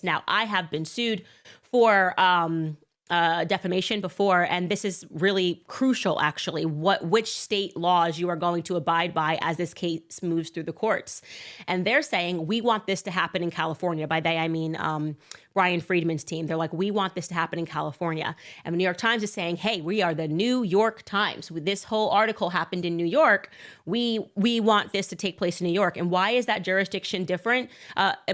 Now, I have been sued for defamation before, and this is really crucial, actually, which state laws you are going to abide by as this case moves through the courts. And they're saying, we want this to happen in California. By they, I mean Bryan Friedman's team. They're like, we want this to happen in California. And the New York Times is saying, hey, we are the New York Times. This whole article happened in New York. We want this to take place in New York. And why is that jurisdiction different?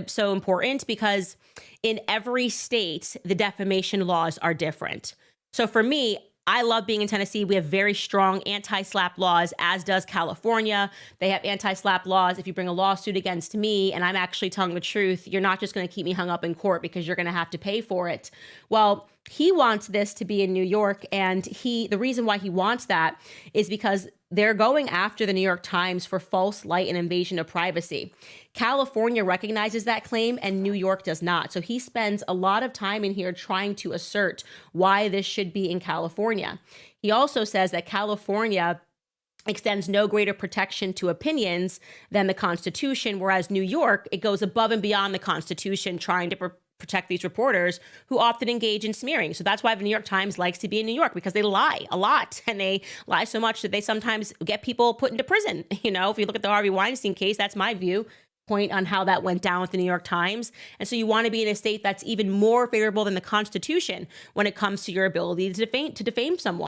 So important? Because in every state, the defamation laws are different. So for me, I love being in Tennessee. We have very strong anti-SLAPP laws, as does California. They have anti-SLAPP laws. If you bring a lawsuit against me and I'm actually telling the truth, you're not just going to keep me hung up in court because you're going to have to pay for it. Well, he wants this to be in New York, and the reason why he wants that is because they're going after the New York Times for false light and invasion of privacy. California recognizes that claim and New York does not. So he spends a lot of time in here trying to assert why this should be in California. He also says that California extends no greater protection to opinions than the Constitution, whereas New York, it goes above and beyond the Constitution, trying to protect these reporters who often engage in smearing. So that's why the New York Times likes to be in New York, because they lie a lot, and they lie so much that they sometimes get people put into prison. You know, if you look at the Harvey Weinstein case, that's my viewpoint on how that went down with the New York Times. And so you want to be in a state that's even more favorable than the Constitution when it comes to your ability to defame someone.